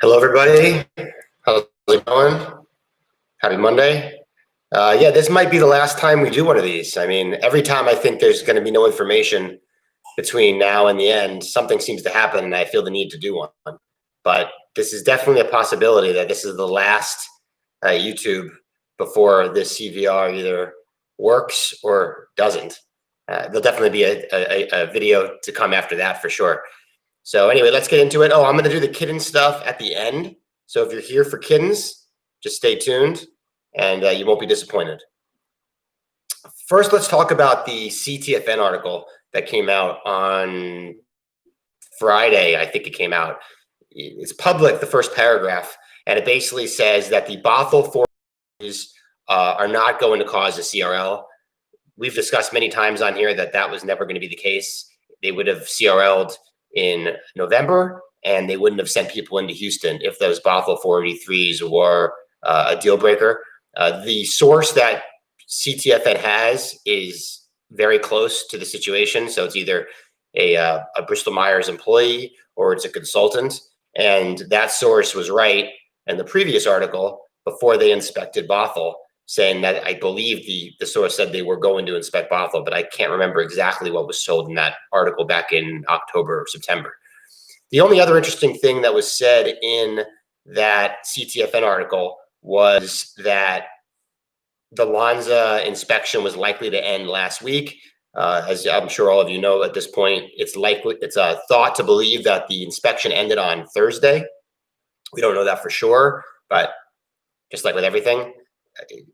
Hello, everybody. How's it going? Happy Monday. Yeah, this might be the last time we do one of these. I mean, every time I think there's going to be no information between now and the end, something seems to happen, and I feel the need to do one. But this is definitely a possibility that this is the last YouTube before this CVR either works or doesn't. There'll definitely be a video to come after that for sure. So anyway, let's get into it. Oh, I'm going to do the Kittens stuff at the end. So if you're here for Kittens, just stay tuned and you won't be disappointed. First, let's talk about the CTFN article that came out on Friday. I think it came out. It's public, the first paragraph, and it basically says that the Bothell 483s are not going to cause a CRL. We've discussed many times on here that that was never going to be the case. They would have CRL'd in November, and they wouldn't have sent people into Houston if those Bothell 483s were a deal breaker. The source that CTFN has is very close to the situation. So it's either a BristolMyers employee or it's a consultant. And that source was right in the previous article before they inspected Bothell, saying that I believe the source said they were going to inspect Bothell, but I can't remember exactly what was told in that article back in October or September. The only other interesting thing that was said in that CTFN article was that the Lanza inspection was likely to end last week. As I'm sure all of you know at this point, it's thought to believe that the inspection ended on Thursday. We don't know that for sure, but just like with everything,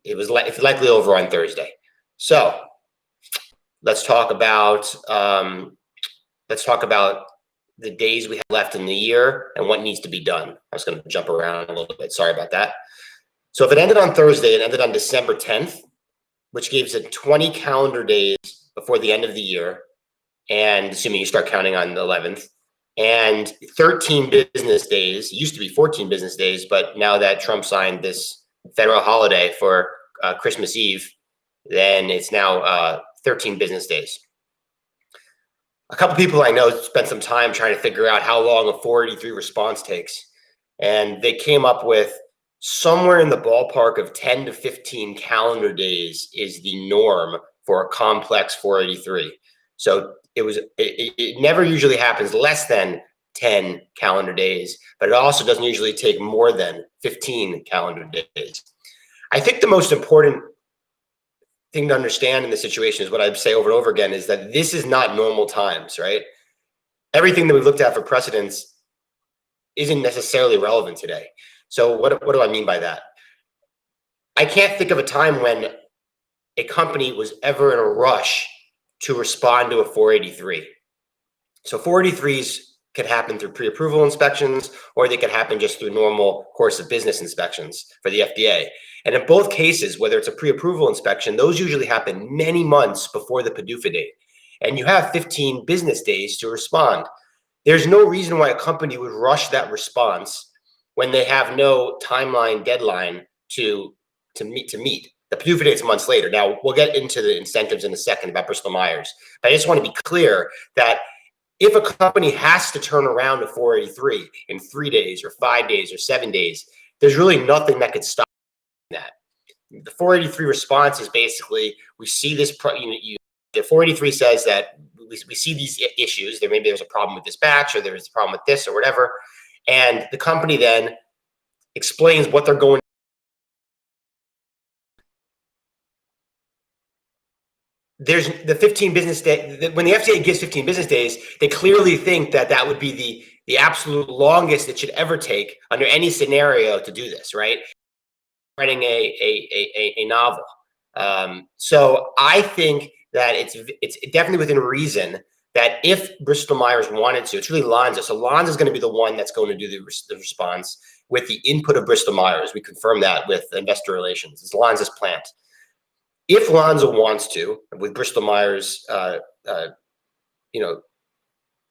it's likely over on Thursday. So let's talk about the days we have left in the year and what needs to be done. I was going to jump around a little bit. Sorry about that. So if it ended on Thursday, it ended on December 10th, which gives it 20 calendar days before the end of the year, and assuming you start counting on the 11th, and 13 business days. It used to be 14 business days, but now that Trump signed this federal holiday for Christmas Eve, then it's now 13 business days. A couple people I know spent some time trying to figure out how long a 483 response takes, and they came up with somewhere in the ballpark of 10 to 15 calendar days is the norm for a complex 483. So it never usually happens less than 10 calendar days, but it also doesn't usually take more than 15 calendar days. I think the most important thing to understand in this situation is what I'd say over and over again is that this is not normal times, right? Everything that we've looked at for precedents isn't necessarily relevant today. So what do I mean by that? I can't think of a time when a company was ever in a rush to respond to a 483. So 483s could happen through pre-approval inspections, or they could happen just through normal course of business inspections for the FDA. And in both cases, whether it's a pre-approval inspection, those usually happen many months before the PDUFA date. And you have 15 business days to respond. There's no reason why a company would rush that response when they have no timeline deadline to meet. The PDUFA date's months later. Now, we'll get into the incentives in a second about Bristol-Myers, but I just want to be clear that if a company has to turn around a 483 in 3 days or 5 days or 7 days, there's really nothing that could stop that. The 483 response is basically, we see this, the 483 says that we see these issues. Maybe there's a problem with this batch, or there's a problem with this or whatever. And the company then explains what they're going. There's the 15 business day. When the FDA gives 15 business days, they clearly think that that would be the absolute longest it should ever take under any scenario to do this, right? Writing a novel. So I think that it's definitely within reason that if Bristol-Myers wanted to, it's really Lanza. So Lanza is going to be the one that's going to do the response with the input of Bristol-Myers. We confirm that with investor relations. It's Lanza's plant. If Lanza wants to, with Bristol-Myers,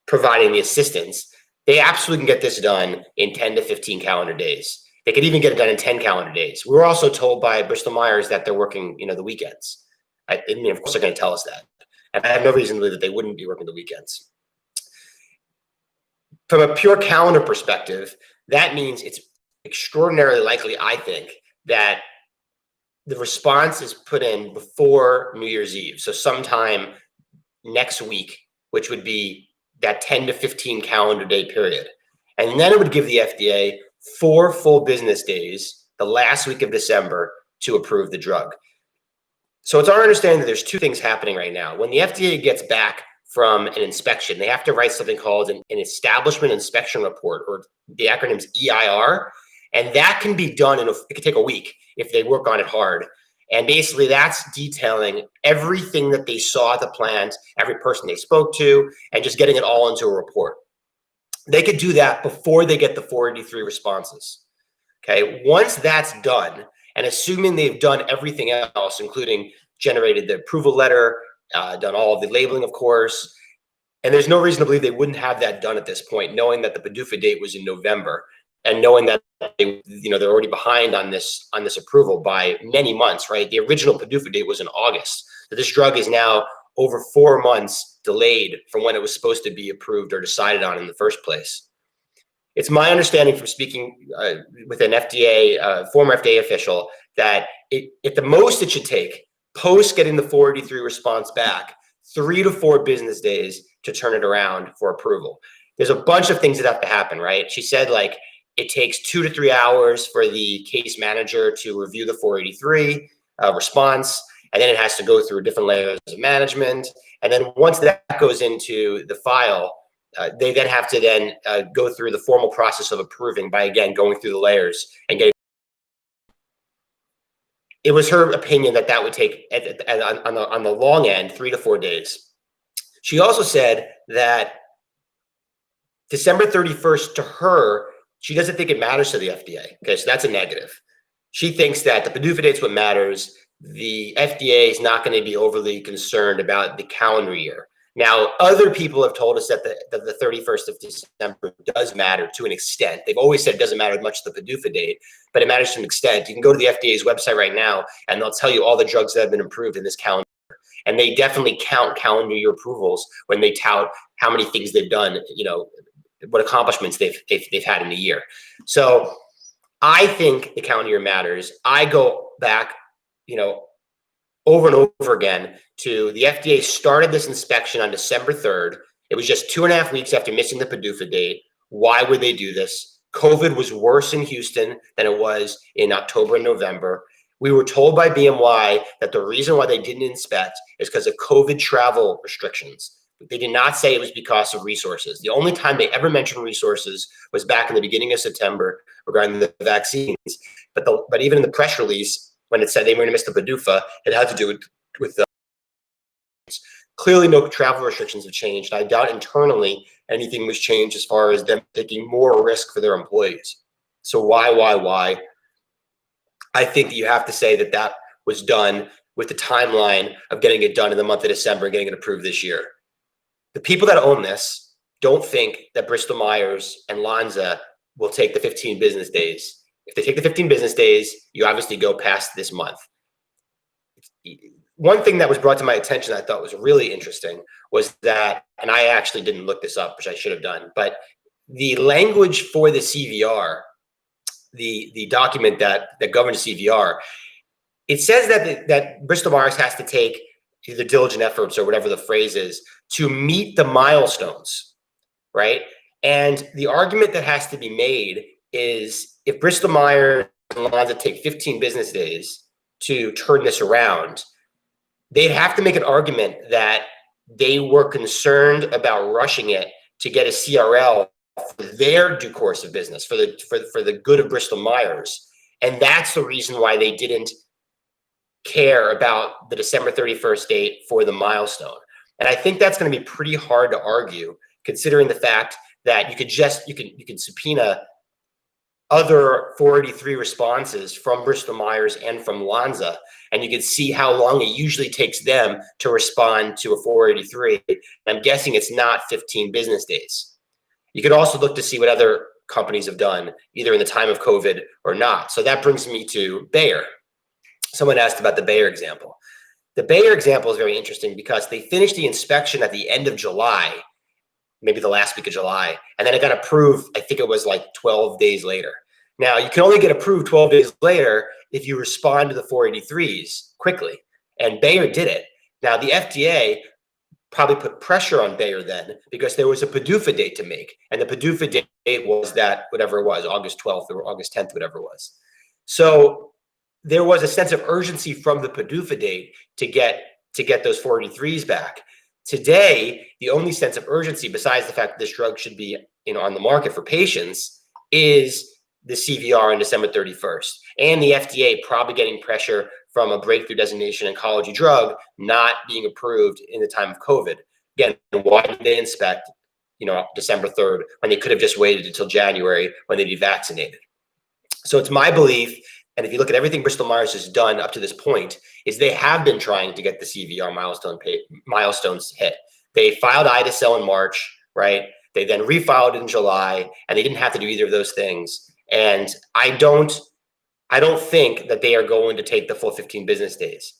providing the assistance, they absolutely can get this done in 10 to 15 calendar days. They could even get it done in 10 calendar days. We were also told by Bristol-Myers that they're working, the weekends. I mean, of course, they're going to tell us that. And I have no reason to believe that they wouldn't be working the weekends. From a pure calendar perspective, that means it's extraordinarily likely, I think, that the response is put in before New Year's Eve. So sometime next week, which would be that 10 to 15 calendar day period. And then it would give the FDA 4 full business days, the last week of December, to approve the drug. So it's our understanding that there's 2 things happening right now. When the FDA gets back from an inspection, they have to write something called an Establishment Inspection Report, or the acronym's EIR. And that can be done it can take a week if they work on it hard. And basically that's detailing everything that they saw at the plant, every person they spoke to, and just getting it all into a report. They could do that before they get the 483 responses. Okay, once that's done, and assuming they've done everything else, including generated the approval letter, done all of the labeling, of course, and there's no reason to believe they wouldn't have that done at this point, knowing that the PDUFA date was in November, and knowing that they're already behind on this approval by many months, right? The original PDUFA date was in August. So this drug is now over 4 months delayed from when it was supposed to be approved or decided on in the first place. It's my understanding from speaking with an FDA, former FDA official, that at the most it should take, post getting the 483 response back, 3 to 4 business days to turn it around for approval. There's a bunch of things that have to happen, right? She said, like, it takes 2 to 3 hours for the case manager to review the 483 response, and then it has to go through different layers of management. And then once that goes into the file, they then have to then go through the formal process of approving by, again, going through the layers and getting. It was her opinion that that would take, on the long end, 3 to 4 days. She also said that December 31st, to her, she doesn't think it matters to the FDA. Okay, so that's a negative. She thinks that the PDUFA date's what matters. The FDA is not going to be overly concerned about the calendar year. Now, other people have told us that the 31st of December does matter to an extent. They've always said it doesn't matter much the PDUFA date, but it matters to an extent. You can go to the FDA's website right now, and they'll tell you all the drugs that have been approved in this calendar. And they definitely count calendar year approvals when they tout how many things they've done, what accomplishments they've had in a year. So I think the calendar year matters. I go back, over and over again to the FDA started this inspection on December 3rd. It was just 2.5 weeks after missing the PDUFA date. Why would they do this? COVID was worse in Houston than it was in October and November. We were told by BMY that the reason why they didn't inspect is because of COVID travel restrictions. They did not say it was because of resources. The only time they ever mentioned resources was back in the beginning of September regarding the vaccines. But even in the press release, when it said they were going to miss the PDUFA, it had to do with the. Clearly, no travel restrictions have changed. I doubt internally anything was changed as far as them taking more risk for their employees. So why? I think that you have to say that that was done with the timeline of getting it done in the month of December and getting it approved this year. The people that own this don't think that Bristol-Myers and Lonza will take the 15 business days. If they take the 15 business days, you obviously go past this month. One thing that was brought to my attention I thought was really interesting was that, and I actually didn't look this up, which I should have done, but the language for the CVR, the document that governs CVR, it says that Bristol-Myers has to take either diligent efforts or whatever the phrase is to meet the milestones, right? And the argument that has to be made is if Bristol-Myers and Lonza take 15 business days to turn this around, they'd have to make an argument that they were concerned about rushing it to get a CRL for their due course of business, for the good of Bristol-Myers. And that's the reason why they didn't care about the December 31st date for the milestone. And I think that's going to be pretty hard to argue, considering the fact that you can subpoena other 483 responses from Bristol-Myers and from Lonza, and you can see how long it usually takes them to respond to a 483. I'm guessing it's not 15 business days. You could also look to see what other companies have done, either in the time of COVID or not. So that brings me to Bayer. Someone asked about the Bayer example. The Bayer example is very interesting because they finished the inspection at the end of July, maybe the last week of July. And then it got approved, I think it was like 12 days later. Now, you can only get approved 12 days later if you respond to the 483s quickly. And Bayer did it. Now, the FDA probably put pressure on Bayer then because there was a PDUFA date to make. And the PDUFA date was that, whatever it was, August 12th or August 10th, whatever it was. So there was a sense of urgency from the PDUFA date to get those 483s back. Today, the only sense of urgency, besides the fact that this drug should be on the market for patients, is the CVR on December 31st. And the FDA probably getting pressure from a breakthrough designation oncology drug not being approved in the time of COVID. Again, why did they inspect, December 3rd when they could have just waited until January when they'd be vaccinated? So it's my belief, and if you look at everything Bristol-Myers has done up to this point, is they have been trying to get the CVR milestones hit. They filed ide-cel in March, right? They then refiled it in July, and they didn't have to do either of those things. And I don't think that they are going to take the full 15 business days.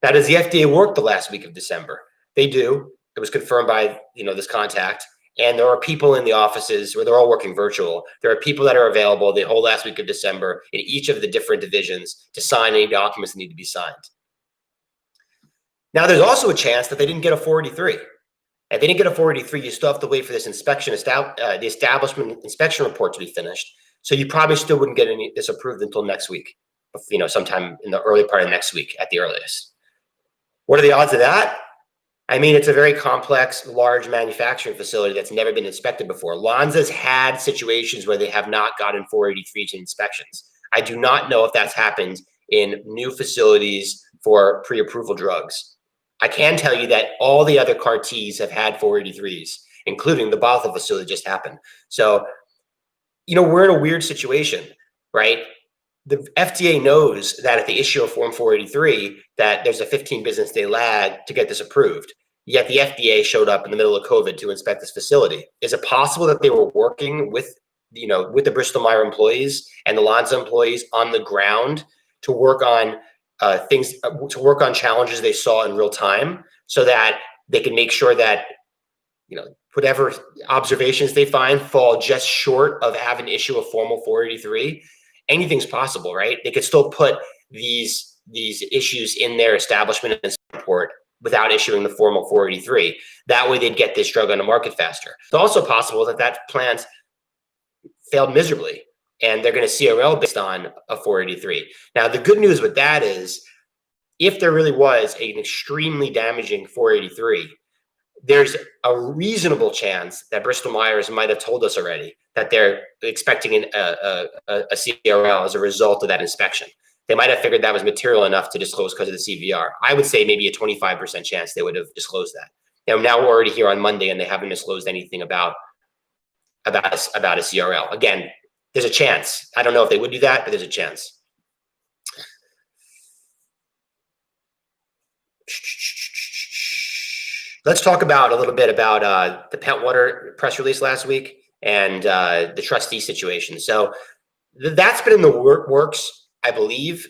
Now, does the FDA work the last week of December? They do. It was confirmed by this contact. And there are people in the offices where they're all working virtual. There are people that are available the whole last week of December in each of the different divisions to sign any documents that need to be signed. Now, there's also a chance that they didn't get a 483. If they didn't get a 483, you still have to wait for this the establishment inspection report to be finished. So you probably still wouldn't get this approved until next week, sometime in the early part of next week at the earliest. What are the odds of that? I mean, it's a very complex, large manufacturing facility that's never been inspected before. Lonza's had situations where they have not gotten 483 inspections. I do not know if that's happened in new facilities for pre-approval drugs. I can tell you that all the other CAR-Ts have had 483s, including the Bothell facility just happened. So, we're in a weird situation, right? The FDA knows that if they issue a Form 483, that there's a 15 business day lag to get this approved. Yet the FDA showed up in the middle of COVID to inspect this facility. Is it possible that they were working with the Bristol-Myers employees and the Lonza employees on the ground to work on challenges they saw in real time so that they can make sure that, whatever observations they find fall just short of having to issue a formal 483? Anything's possible, right? They could still put these issues in their establishment report without issuing the formal 483. That way they'd get this drug on the market faster. It's also possible that plant failed miserably and they're going to CRL based on a 483. Now, the good news with that is if there really was an extremely damaging 483, there's a reasonable chance that Bristol-Myers might have told us already that they're expecting a CRL as a result of that inspection. They might have figured that was material enough to disclose because of the CVR. I would say maybe a 25% chance they would have disclosed that. Now we're already here on Monday and they haven't disclosed anything about a CRL. Again, there's a chance. I don't know if they would do that, but there's a chance. Let's talk a little bit about the Pentwater press release last week and the trustee situation. So that's been in the works, I believe,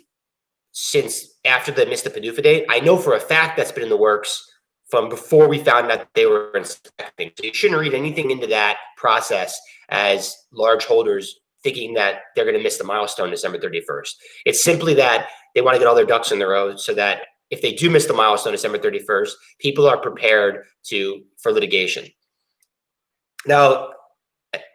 since after they missed the PDUFA date. I know for a fact that's been in the works from before we found out they were inspecting. So you shouldn't read anything into that process as large holders thinking that they're going to miss the milestone December 31st. It's simply that they want to get all their ducks in a row so that if they do miss the milestone December 31st, people are prepared for litigation. Now,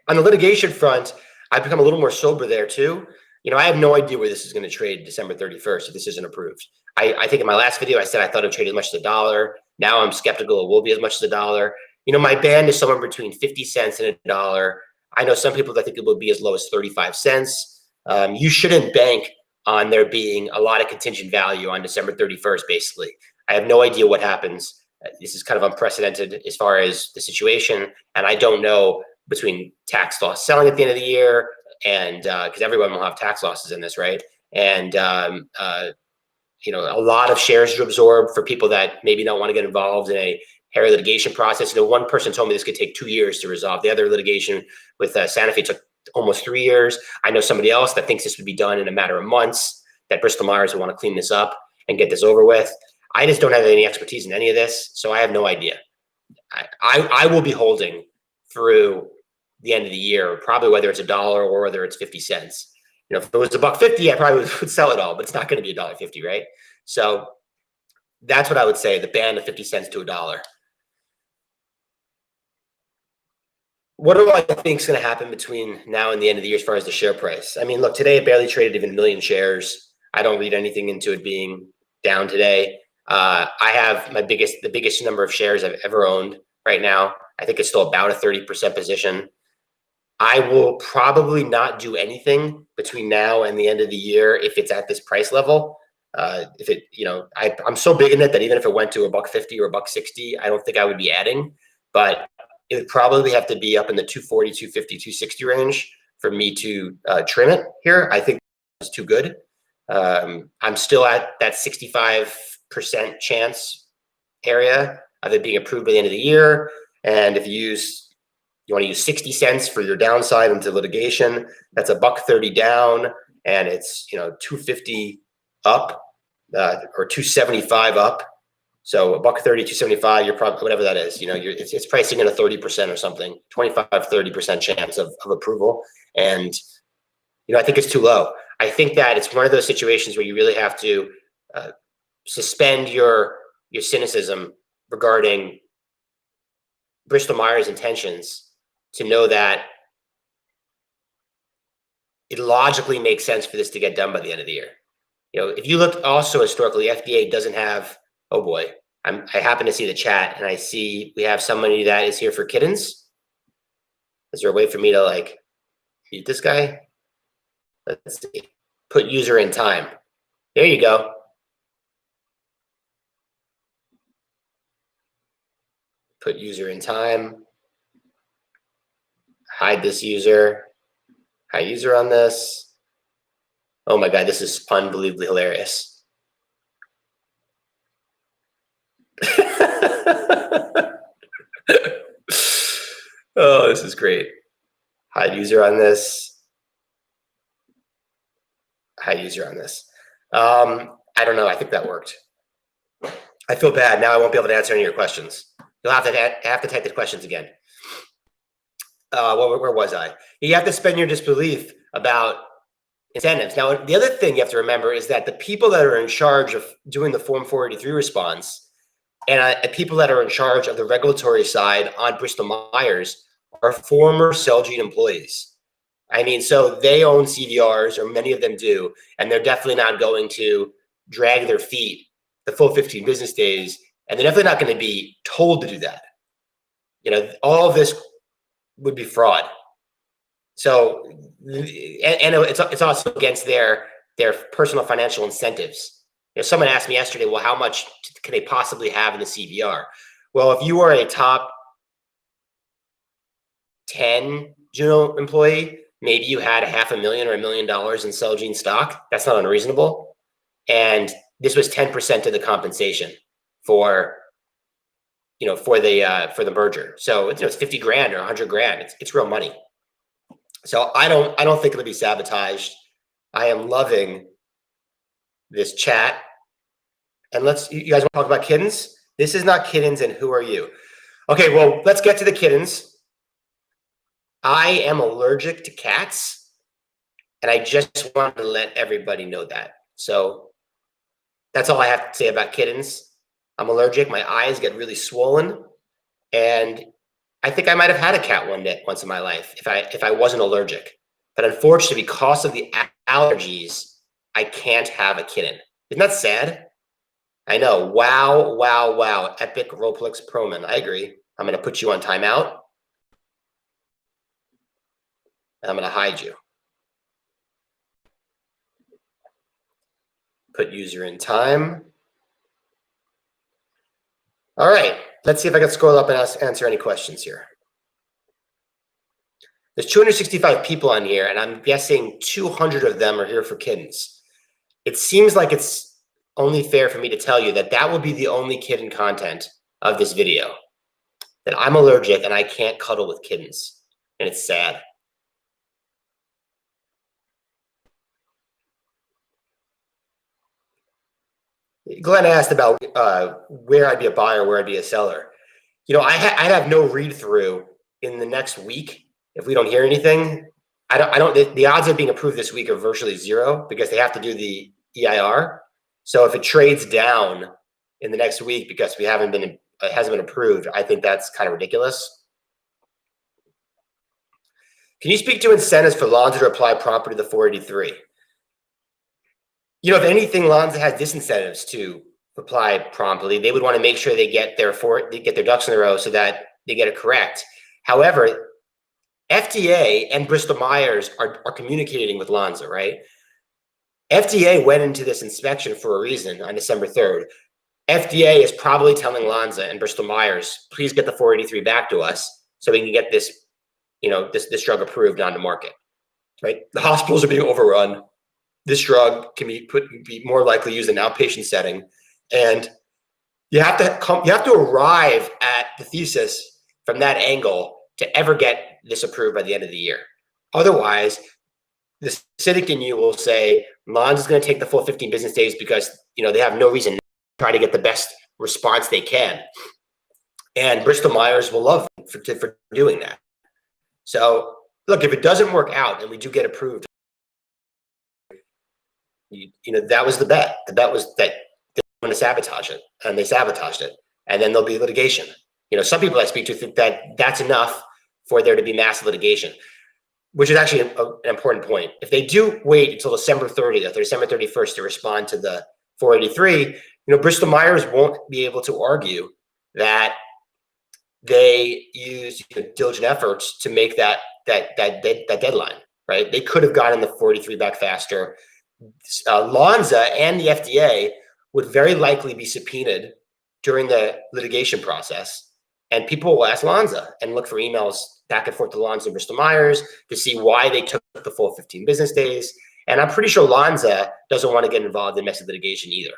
on the litigation front, I've become a little more sober there too. I have no idea where this is going to trade December 31st if this isn't approved. I think in my last video, I said I thought it would trade as much as $1. Now I'm skeptical it will be as much as $1. My band is somewhere between 50 cents and $1. I know some people that think it will be as low as 35 cents. You shouldn't bank on there being a lot of contingent value on December 31st, basically. I have no idea what happens. This is kind of unprecedented as far as the situation. And I don't know between tax loss selling at the end of the year and because everyone will have tax losses in this, right? And, a lot of shares to absorb for people that maybe don't want to get involved in a hairy litigation process. One person told me this could take 2 years to resolve. The other litigation with Sanofi took almost 3 years. I know somebody else that thinks this would be done in a matter of months, that Bristol-Myers would want to clean this up and get this over with. I just don't have any expertise in any of this, so I have no idea. I will be holding through the end of the year, probably whether it's $1 or whether it's 50 cents. You know, if it was $1.50, I probably would sell it all, but it's not going to be $1.50, right? So that's what I would say, the band of 50 cents to $1. What do I think is going to happen between now and the end of the year as far as the share price? I mean, look, today it barely traded even 1 million shares. I don't read anything into it being down today. I have the biggest number of shares I've ever owned right now. I think it's still about a 30% position. I will probably not do anything between now and the end of the year if it's at this price level. If it, you know, I'm so big in it that even if it went to $1.50 or $1.60, I don't think I would be adding. But it would probably have to be up in the 240, 250, 260 range for me to trim it here. I think it's too good. I'm still at that 65% chance area of it being approved by the end of the year. And if you want to use 60 cents for your downside into litigation, that's $1.30 down, and it's, you know, 250 up or 275 up. So $1.30, 275, you're probably, whatever that is, you know, it's pricing in a 30% or something, 25, 30% chance of approval. And, you know, I think it's too low. I think that it's one of those situations where you really have to suspend your cynicism regarding Bristol-Myers intentions to know that it logically makes sense for this to get done by the end of the year. You know, if you look also historically, FDA doesn't have, oh boy, I happen to see the chat and I see we have somebody that is here for Kittens. Is there a way for me to like mute this guy? Let's see. Put user in time. There you go. Put user in time. Hide this user. Hide user on this. Oh my God, this is unbelievably hilarious. Oh, this is great. Hide user on this. Hide user on this. I don't know. I think that worked. I feel bad. Now I won't be able to answer any of your questions. You'll have to type the questions again. Where was I? You have to suspend your disbelief about incentives. Now, the other thing you have to remember is that the people that are in charge of doing the Form 483 response and people that are in charge of the regulatory side on Bristol-Myers are former Celgene employees. I mean, so they own CVRs, or many of them do, and they're definitely not going to drag their feet the full 15 business days, and they're definitely not going to be told to do that. You know, all of this would be fraud. So, and it's also against their personal financial incentives. You know, someone asked me yesterday, well, how much can they possibly have in the CVR? Well, if you are a top 10 Juno employee, maybe you had $500,000 or $1 million in Celgene stock. That's not unreasonable. And this was 10% of the compensation for, you know, for the merger. So it's 50 grand or 100 grand. It's real money. So I don't think it'll be sabotaged. I am loving this chat. And you guys want to talk about Kittens? This is not Kittens, and who are you? Okay, well, let's get to the Kittens. I am allergic to cats, and I just wanted to let everybody know that. So that's all I have to say about Kittens. I'm allergic. My eyes get really swollen, and I think I might have had a cat once in my life if I wasn't allergic. But unfortunately, because of the allergies, I can't have a kitten. Isn't that sad? I know. Wow, wow, wow. Epic Rolex Proman. I agree. I'm going to put you on timeout. I'm going to hide you. Put user in time. All right. Let's see if I can scroll up and answer any questions here. There's 265 people on here, and I'm guessing 200 of them are here for Kittens. It seems like it's only fair for me to tell you that that will be the only kitten content of this video. That I'm allergic and I can't cuddle with kittens, and it's sad. Glenn asked about where I'd be a buyer, where I'd be a seller. You know, I have no read through in the next week, if we don't hear anything, the odds of being approved this week are virtually zero because they have to do the EIR. So if it trades down in the next week because it hasn't been approved, I think that's kind of ridiculous. Can you speak to incentives for Lonza to apply properly to the 483? If anything, Lonza has disincentives to apply promptly. They would want to make sure they get their ducks in a row so that they get it correct. However, FDA and Bristol-Myers are communicating with Lonza, right? FDA went into this inspection for a reason on December 3rd. FDA is probably telling Lonza and Bristol-Myers, please get the 483 back to us so we can get this, this drug approved on the market, right? The hospitals are being overrun. This drug can be more likely used in an outpatient setting. And you have to arrive at the thesis from that angle to ever get this approved by the end of the year. Otherwise, the cynic in you will say, Lonza is going to take the full 15 business days because, they have no reason to try to get the best response they can. And Bristol-Myers will love them for doing that. So look, if it doesn't work out and we do get approved, that was the bet. The bet was that they were going to sabotage it, and they sabotaged it. And then there'll be litigation. Some people I speak to think that that's enough for there to be massive litigation, which is actually an important point. If they do wait until December 30th or December 31st to respond to the 483, Bristol-Myers won't be able to argue that they used diligent efforts to make that deadline, right? They could have gotten the 483 back faster. Lonza and the FDA would very likely be subpoenaed during the litigation process, and people will ask Lonza and look for emails back and forth to Lonza and Bristol-Myers to see why they took the full 15 business days. And I'm pretty sure Lonza doesn't want to get involved in messy litigation either.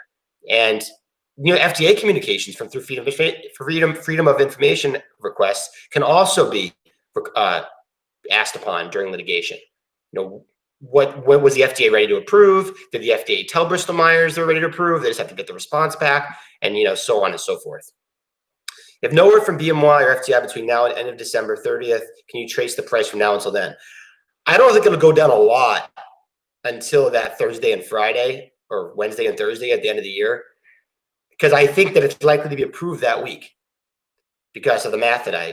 And FDA communications through freedom of information requests can also be asked upon during litigation. What was the FDA ready to approve? Did the FDA tell Bristol-Myers they're ready to approve? They just have to get the response back, and so on and so forth. If no word from BMY or FTI between now and end of December 30th, can you trace the price from now until then? I don't think it'll go down a lot until that Thursday and Friday, or Wednesday and Thursday at the end of the year, because I think that it's likely to be approved that week because of the math that I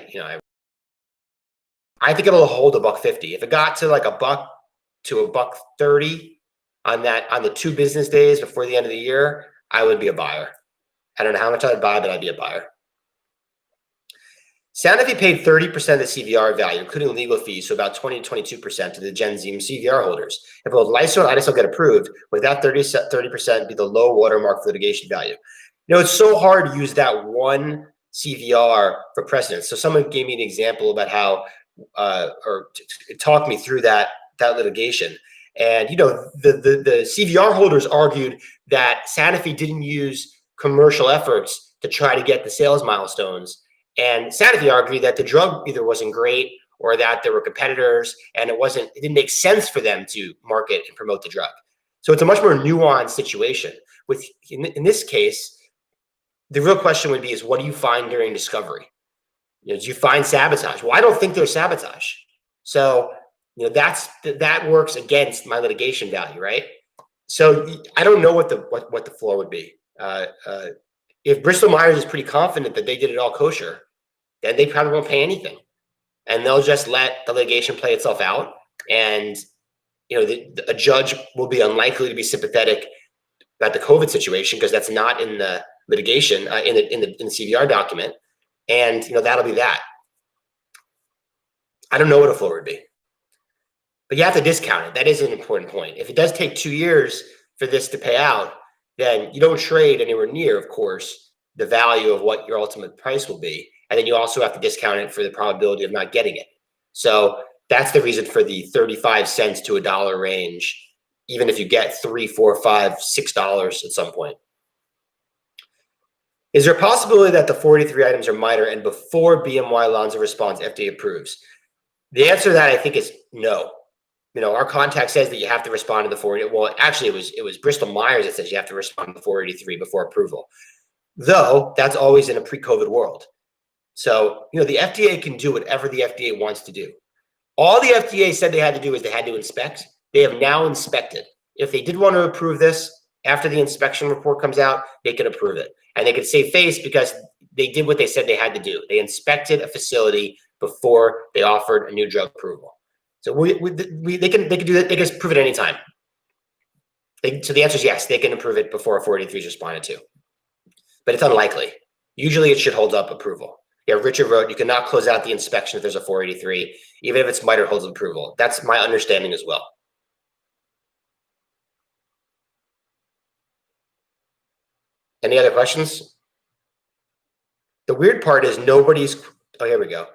think it'll hold $1.50. If it got to like $1 to $1.30 on the 2 business days before the end of the year, I would be a buyer. I don't know how much I'd buy, but I'd be a buyer. Sanofi paid 30% of the CVR value, including legal fees, so about 20 to 22% to the Genzyme CVR holders. If both liso and ide-cel get approved, would that 30% be the low watermark for litigation value? It's so hard to use that one CVR for precedence. So someone gave me an example about how, or talked me through that litigation. And, the CVR holders argued that Sanofi didn't use commercial efforts to try to get the sales milestones. And Sanofi argued that the drug either wasn't great or that there were competitors and it didn't make sense for them to market and promote the drug. So it's a much more nuanced situation. In this case, the real question would be is what do you find during discovery? Did you find sabotage? Well, I don't think there's sabotage. So, that works against my litigation value, right? So I don't know what the floor would be. If Bristol-Myers is pretty confident that they did it all kosher, then they probably won't pay anything, and they'll just let the litigation play itself out. And a judge will be unlikely to be sympathetic about the COVID situation because that's not in the litigation in the CVR document, and that'll be that. I don't know what a floor would be, but you have to discount it. That is an important point. If it does take 2 years for this to pay out, then you don't trade anywhere near, of course, the value of what your ultimate price will be. And then you also have to discount it for the probability of not getting it. So that's the reason for the 35 cents to $1 range, even if you get $3, $4, $5, $6 at some point. Is there a possibility that the 43 items are minor and before BMY Lonza responds, FDA approves? The answer to that, I think, is no. Our contact says that you have to respond to the 483. Well, actually, it was Bristol-Myers that says you have to respond to the 483 before approval. Though, that's always in a pre-COVID world. So, the FDA can do whatever the FDA wants to do. All the FDA said they had to do is they had to inspect. They have now inspected. If they did want to approve this, after the inspection report comes out, they can approve it. And they can save face because they did what they said they had to do. They inspected a facility before they offered a new drug approval. So they can do that. They can approve it anytime. So the answer is yes, they can approve it before a 483 is responded to. But it's unlikely. Usually it should hold up approval. Yeah, Richard wrote, you cannot close out the inspection if there's a 483, even if it's MYRT holds approval. That's my understanding as well. Any other questions? The weird part is nobody's, oh, here we go.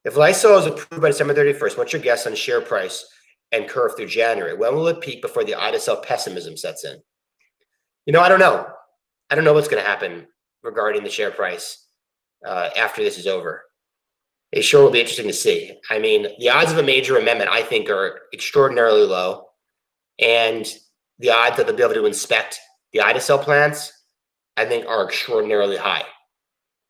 If liso is approved by December 31st, what's your guess on share price and curve through January? When will it peak before the ida-cel pessimism sets in? I don't know. I don't know what's going to happen regarding the share price after this is over. It sure will be interesting to see. I mean, the odds of a major amendment, I think, are extraordinarily low. And the odds that they'll be able to inspect the ida-cel plants, I think, are extraordinarily high.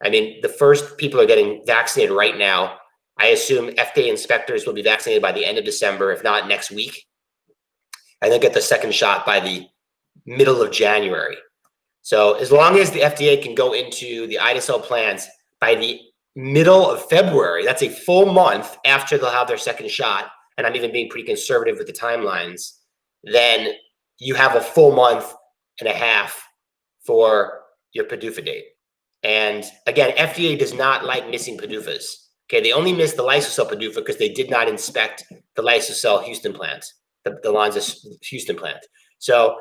I mean, the first people are getting vaccinated right now. I assume FDA inspectors will be vaccinated by the end of December, if not next week. And they'll get the second shot by the middle of January. So as long as the FDA can go into the ida-cel plants by the middle of February, that's a full month after they'll have their second shot, and I'm even being pretty conservative with the timelines, then you have a full month and a half for your PDUFA date. And again, FDA does not like missing PDUFAs. Okay, they only missed the liso-cel PDUFA because they did not inspect the liso-cel Houston plant, the Lonza Houston plant. So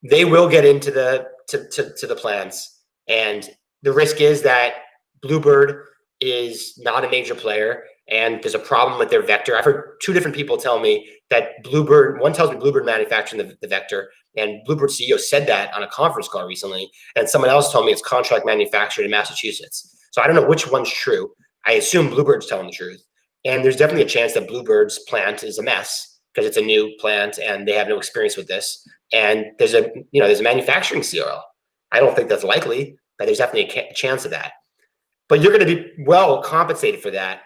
they will get into the to the plants, and the risk is that Bluebird is not a major player, and there's a problem with their vector. I've heard two different people tell me that Bluebird, one tells me Bluebird manufacturing the vector, and Bluebird CEO said that on a conference call recently, and someone else told me it's contract manufactured in Massachusetts. So I don't know which one's true. I assume Bluebird's telling the truth. And there's definitely a chance that Bluebird's plant is a mess because it's a new plant and they have no experience with this. And there's a manufacturing CRL. I don't think that's likely, but there's definitely a chance of that. But you're going to be well compensated for that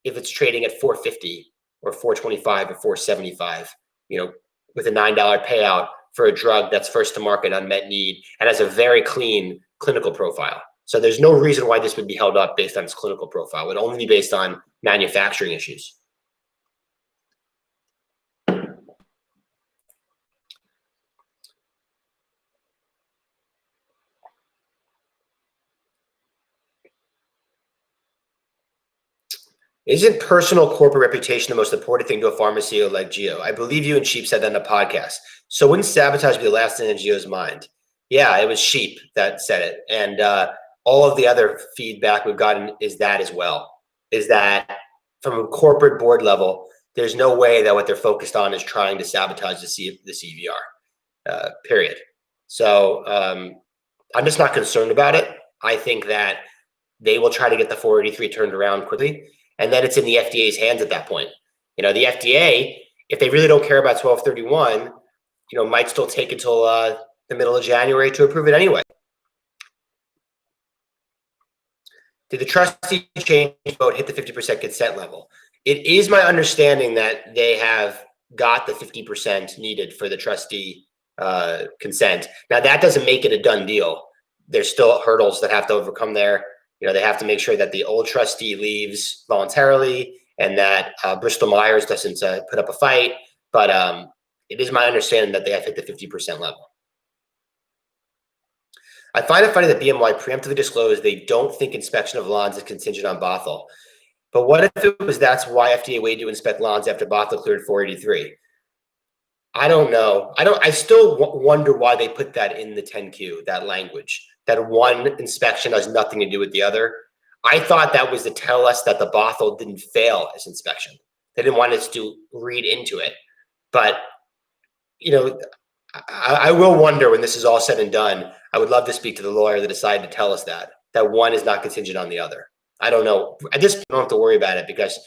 if it's trading at 450 or 425 or 475, with a $9 payout for a drug that's first to market, unmet need, and has a very clean clinical profile. So there's no reason why this would be held up based on its clinical profile. It would only be based on manufacturing issues. Isn't personal corporate reputation the most important thing to a pharma CEO like Gio? I believe you and Sheep said that in a podcast. So wouldn't sabotage be the last thing in Gio's mind? Yeah, it was Sheep that said it. And all of the other feedback we've gotten is that as well, is that from a corporate board level, there's no way that what they're focused on is trying to sabotage the CVR, period. So I'm just not concerned about it. I think that they will try to get the 483 turned around quickly. And then it's in the FDA's hands at that point. The FDA, if they really don't care about 1231, might still take until the middle of January to approve it anyway. Did the trustee change vote hit the 50% consent level? It is my understanding that they have got the 50% needed for the trustee consent. Now, that doesn't make it a done deal. There's still hurdles that have to overcome there. They have to make sure that the old trustee leaves voluntarily and that BristolMyers doesn't put up a fight. But it is my understanding that they have hit the 50% level. I find it funny that BMY preemptively disclosed they don't think inspection of lawns is contingent on Bothell. But what if it was that's why FDA waited to inspect lawns after Bothell cleared 483? I don't know. I still wonder why they put that in the 10Q, that language, that one inspection has nothing to do with the other. I thought that was to tell us that the Bothell didn't fail as inspection. They didn't want us to read into it. But, I will wonder when this is all said and done, I would love to speak to the lawyer that decided to tell us that one is not contingent on the other. I don't know. I just don't have to worry about it because,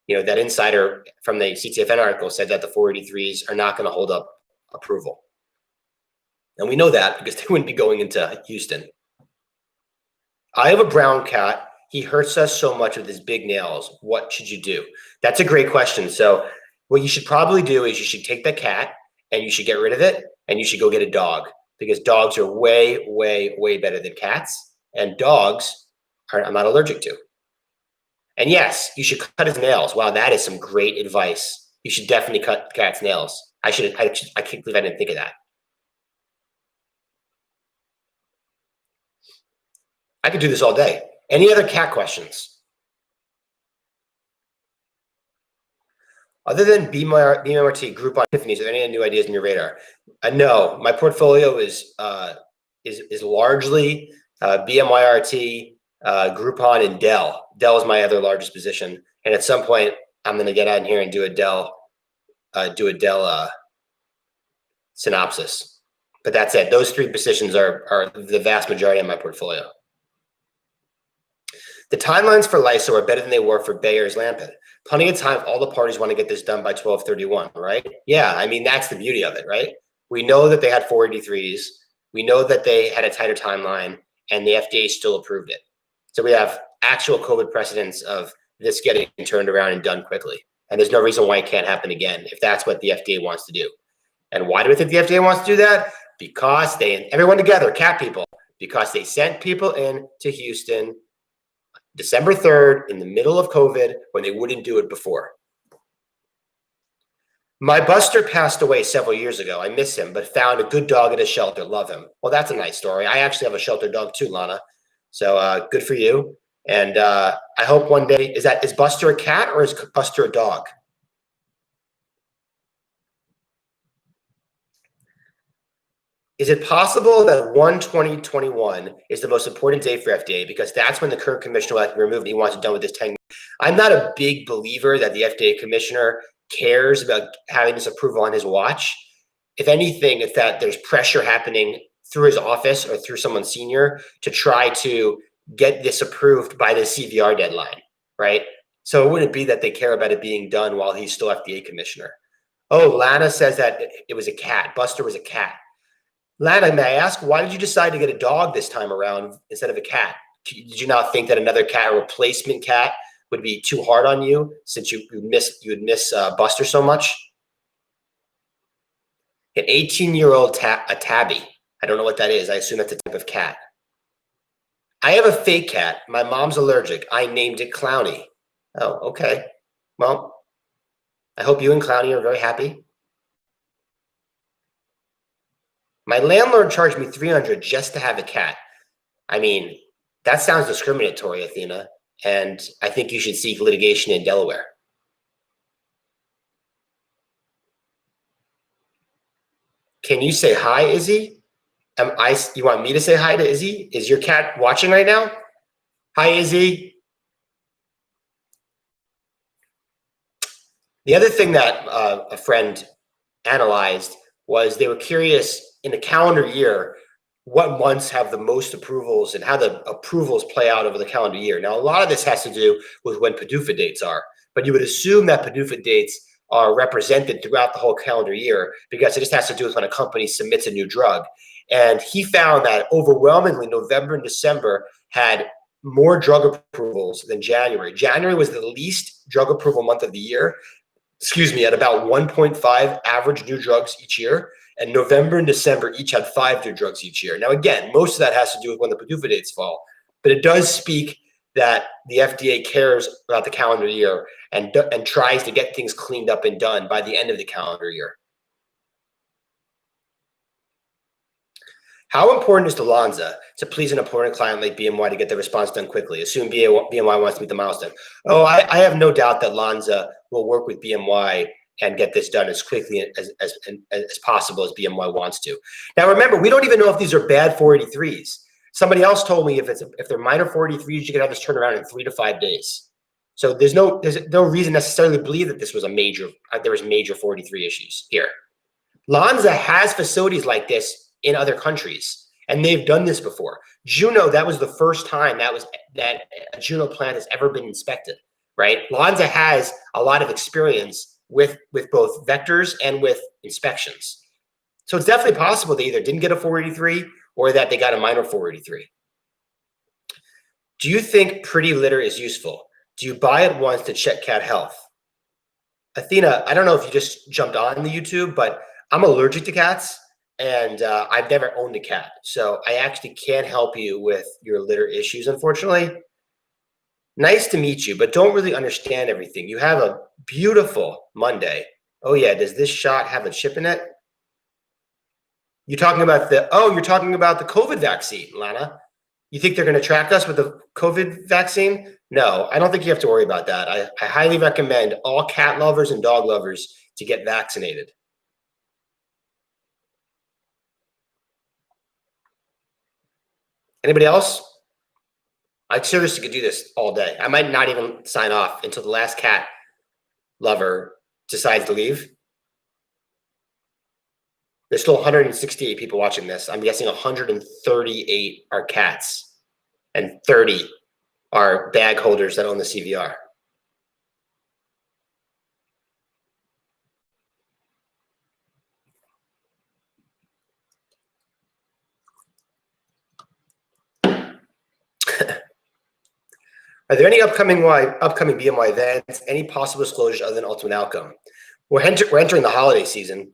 that insider from the CTFN article said that the 483s are not going to hold up approval. And we know that because they wouldn't be going into Houston. I have a brown cat he hurts us so much with his big nails. What should you do? That's a great question. So what you should probably do is you should take that cat and you should get rid of it and you should go get a dog, because dogs are way, way, way better than cats, and dogs I'm not allergic to. And yes, you should cut his nails. Wow, that is some great advice. You should definitely cut the cat's nails. I can't believe I didn't think of that. I could do this all day. Any other cat questions? Other than BMYRT, Groupon, Tiffany's, are there any new ideas in your radar? No, my portfolio is largely BMYRT, Groupon, and Dell. Dell is my other largest position, and at some point, I'm going to get out in here and do a Dell synopsis. But that's it. Those three positions are the vast majority of my portfolio. The timelines for LISO are better than they were for Bayer's Lampet. Plenty of time. All the parties want to get this done by 12/31, right? Yeah, I mean, that's the beauty of it, right? We know that they had 483s. We know that they had a tighter timeline, and the FDA still approved it. So we have actual COVID precedents of this getting turned around and done quickly. And there's no reason why it can't happen again if that's what the FDA wants to do. And why do we think the FDA wants to do that? Because everyone together, cat people, because they sent people in to Houston December 3rd in the middle of COVID when they wouldn't do it before. My Buster passed away several years ago. I miss him, but found a good dog at a shelter. Love him. Well, that's a nice story. I actually have a shelter dog too, Lana. So good for you. And I hope one day, is Buster a cat or is Buster a dog? Is it possible that 1/20/21 is the most important day for FDA because that's when the current commissioner will have to be removed and he wants it done with this 10 years? I'm not a big believer that the FDA commissioner cares about having this approval on his watch. If anything, it's that there's pressure happening through his office or through someone senior to try to get this approved by the CVR deadline, right? So it wouldn't be that they care about it being done while he's still FDA commissioner. Oh, Lana says that it was a cat. Buster was a cat. Lana, may I ask, why did you decide to get a dog this time around instead of a cat? Did you not think that another cat, a replacement cat, would be too hard on you since you would miss Buster so much? An 18-year-old a tabby. I don't know what that is. I assume that's a type of cat. I have a fake cat. My mom's allergic. I named it Clowny. Oh, okay. Well, I hope you and Clowny are very happy. My landlord charged me $300 just to have a cat. I mean, that sounds discriminatory, Athena, and I think you should seek litigation in Delaware. Can you say hi, Izzy? You want me to say hi to Izzy? Is your cat watching right now? Hi, Izzy. The other thing that a friend analyzed was they were curious in the calendar year, what months have the most approvals and how the approvals play out over the calendar year. Now, a lot of this has to do with when PDUFA dates are, but you would assume that PDUFA dates are represented throughout the whole calendar year because it just has to do with when a company submits a new drug. And he found that overwhelmingly November and December had more drug approvals than January. January was the least drug approval month of the year, at about 1.5 average new drugs each year. And November and December each had 5 new drugs each year. Now, again, most of that has to do with when the PDUFA dates fall, but it does speak that the FDA cares about the calendar year and tries to get things cleaned up and done by the end of the calendar year. How important is to Lonza to please an important client like BMY to get the response done quickly? Assume BMY wants to meet the milestone. Oh, I have no doubt that Lonza will work with BMY and get this done as quickly as possible as BMY wants to. Now, remember, we don't even know if these are bad 483s. Somebody else told me if they're minor 483s, you can have this turnaround in 3 to 5 days. So there's no reason necessarily to believe that this was major 483 issues here. Lonza has facilities like this in other countries, and they've done this before. Juno, that was the first time that a Juno plant has ever been inspected, right? Lonza has a lot of experience with both vectors and with inspections. So it's definitely possible they either didn't get a 483 or that they got a minor 483. Do you think pretty litter is useful? Do you buy it once to check cat health? Athena, I don't know if you just jumped on the YouTube, but I'm allergic to cats and I've never owned a cat. So I actually can't help you with your litter issues, unfortunately. Nice to meet you, but don't really understand everything. You have a beautiful Monday. Oh yeah, does this shot have a chip in it? You're talking about you're talking about the COVID vaccine, Lana. You think they're going to track us with the COVID vaccine? No, I don't think you have to worry about that. I highly recommend all cat lovers and dog lovers to get vaccinated. Anybody else? I seriously could do this all day. I might not even sign off until the last cat lover decides to leave. There's still 168 people watching this. I'm guessing 138 are cats and 30 are bag holders that own the CVR. Are there any upcoming BMY events? Any possible disclosures other than ultimate outcome? We're entering the holiday season,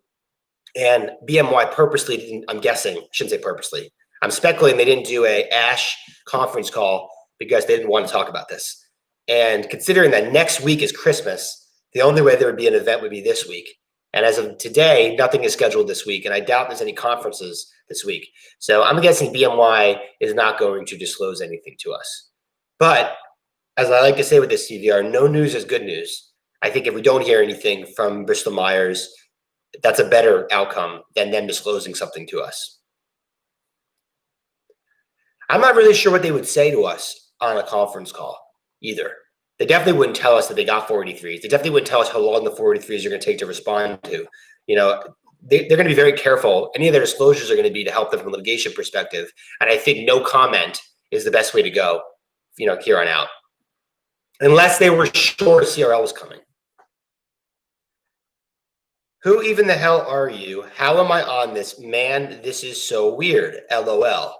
and BMY purposely didn't. I'm guessing, shouldn't say purposely. I'm speculating they didn't do a ASH conference call because they didn't want to talk about this. And considering that next week is Christmas, the only way there would be an event would be this week. And as of today, nothing is scheduled this week, and I doubt there's any conferences this week. So I'm guessing BMY is not going to disclose anything to us. But as I like to say with this CVR, no news is good news. I think if we don't hear anything from Bristol-Myers, that's a better outcome than them disclosing something to us. I'm not really sure what they would say to us on a conference call either. They definitely wouldn't tell us that they got 483s. They definitely wouldn't tell us how long the 483s are going to take to respond to. You know, they're going to be very careful. Any of their disclosures are going to be to help them from a litigation perspective. And I think no comment is the best way to go, here on out. Unless they were sure CRL was coming. Who even the hell are you? How am I on this? Man, this is so weird. LOL.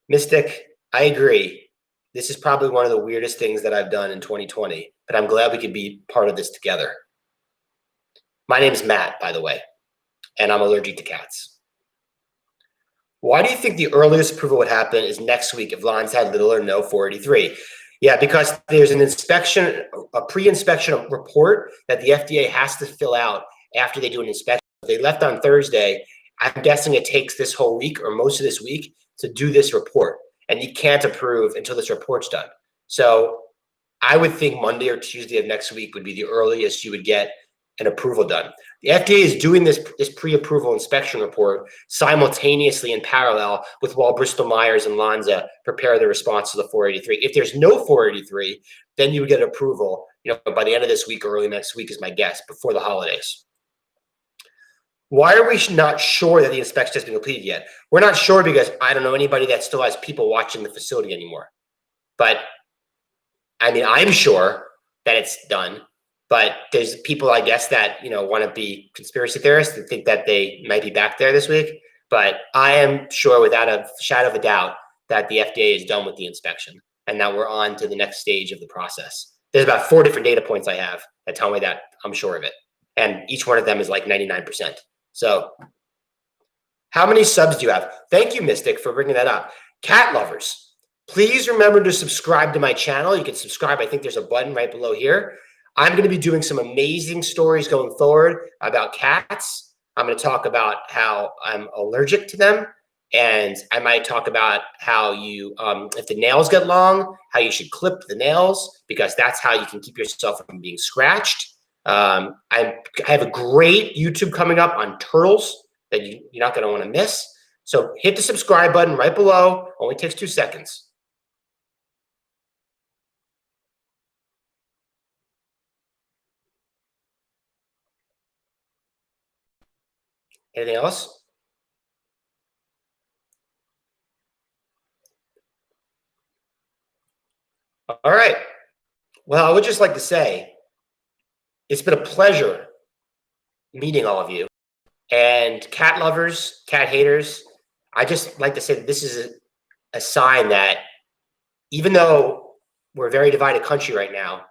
Mystic, I agree. This is probably one of the weirdest things that I've done in 2020, but I'm glad we could be part of this together. My name's Matt, by the way, and I'm allergic to cats. Why do you think the earliest approval would happen is next week if lines had little or no 483? Yeah, because there's an inspection, a pre-inspection report that the FDA has to fill out after they do an inspection. They left on Thursday. I'm guessing it takes this whole week or most of this week to do this report, and you can't approve until this report's done. So I would think Monday or Tuesday of next week would be the earliest you would get an approval done. The FDA is doing this pre-approval inspection report simultaneously in parallel with while Bristol-Myers and Lonza prepare the response to the 483. If there's no 483, then you would get approval, by the end of this week or early next week is my guess, before the holidays. Why are we not sure that the inspection has been completed yet? We're not sure because I don't know anybody that still has people watching the facility anymore. But I mean, I'm sure that it's done. But there's people, I guess, that, want to be conspiracy theorists and think that they might be back there this week. But I am sure without a shadow of a doubt that the FDA is done with the inspection and that we're on to the next stage of the process. There's about 4 different data points I have that tell me that I'm sure of it. And each one of them is like 99%. So how many subs do you have? Thank you, Mystic, for bringing that up. Cat lovers, please remember to subscribe to my channel. You can subscribe. I think there's a button right below here. I'm going to be doing some amazing stories going forward about cats. I'm going to talk about how I'm allergic to them. And I might talk about how you, if the nails get long, how you should clip the nails, because that's how you can keep yourself from being scratched. I have a great YouTube coming up on turtles that you're not going to want to miss. So hit the subscribe button right below. Only takes 2 seconds. Anything else? All right. Well, I would just like to say it's been a pleasure meeting all of you. And cat lovers, cat haters, I just like to say that this is a sign that even though we're a very divided country right now,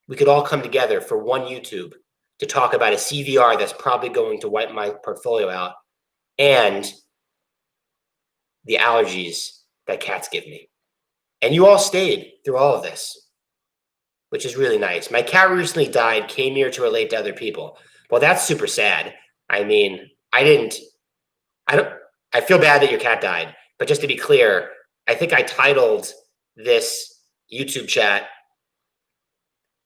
we could all come together for one YouTube to talk about a CVR that's probably going to wipe my portfolio out and the allergies that cats give me. And you all stayed through all of this, which is really nice. My cat recently died, came here to relate to other people. Well, that's super sad. I mean, I feel bad that your cat died, but just to be clear, I think I titled this YouTube chat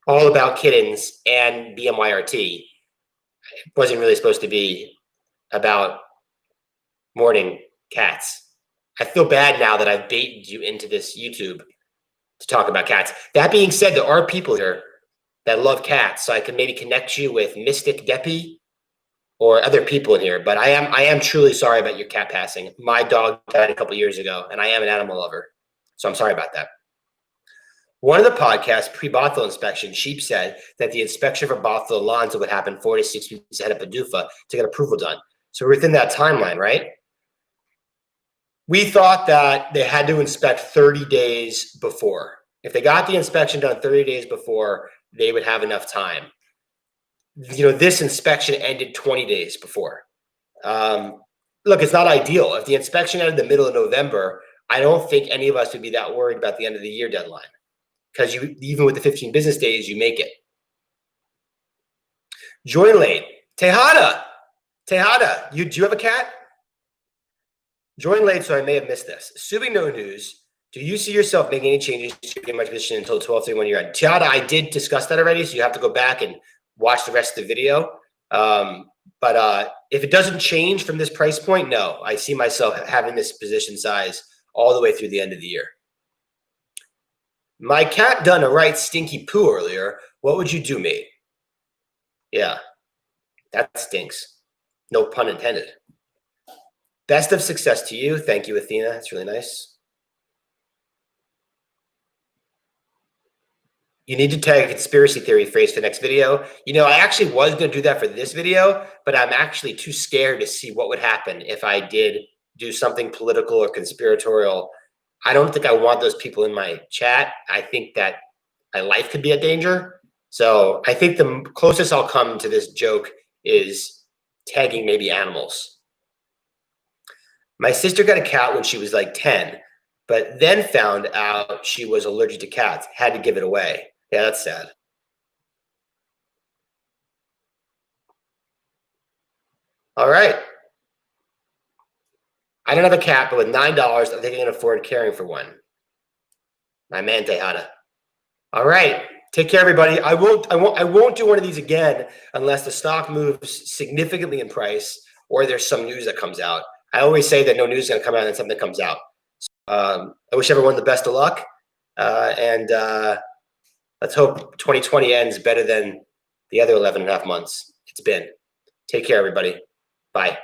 all about kittens and BMYRT. It wasn't really supposed to be about mourning cats. I feel bad now that I've baited you into this YouTube to talk about cats. That being said, there are people here that love cats, so I can maybe connect you with Mystic Deppy or other people in here. But I am truly sorry about your cat passing. My dog died a couple years ago, and I am an animal lover, so I'm sorry about that. One of the podcasts, pre-Bothell inspection, Sheep said that the inspection for Bothell Alonzo would happen 4 to 6 weeks ahead of PDUFA to get approval done. So we're within that timeline, right? We thought that they had to inspect 30 days before. If they got the inspection done 30 days before, they would have enough time. You know, this inspection ended 20 days before. Look, it's not ideal. If the inspection ended the middle of November, I don't think any of us would be that worried about the end of the year deadline, because even with the 15 business days, you make it. Join late. Tejada, do you have a cat? Join late, so I may have missed this. Assuming no news, do you see yourself making any changes to your my position until 12/31 year end? Tejada, I did discuss that already, so you have to go back and watch the rest of the video. But if it doesn't change from this price point, no, I see myself having this position size all the way through the end of the year. My cat done a right stinky poo earlier. What would you do, mate? Yeah, that stinks. No pun intended. Best of success to you. Thank you, Athena. That's really nice. You need to tag a conspiracy theory phrase for the next video. You know, I actually was going to do that for this video, but I'm actually too scared to see what would happen if I did do something political or conspiratorial. I don't think I want those people in my chat. I think that my life could be a danger. So I think the closest I'll come to this joke is tagging maybe animals. My sister got a cat when she was like 10, but then found out she was allergic to cats, had to give it away. Yeah, that's sad. All right. I don't have a cat, but with $9, I think I can afford caring for one. My man Tejada. All right. Take care, everybody. I won't do one of these again unless the stock moves significantly in price or there's some news that comes out. I always say that no news is going to come out and something comes out. I wish everyone the best of luck. And let's hope 2020 ends better than the other 11 and a half months it's been. Take care, everybody. Bye.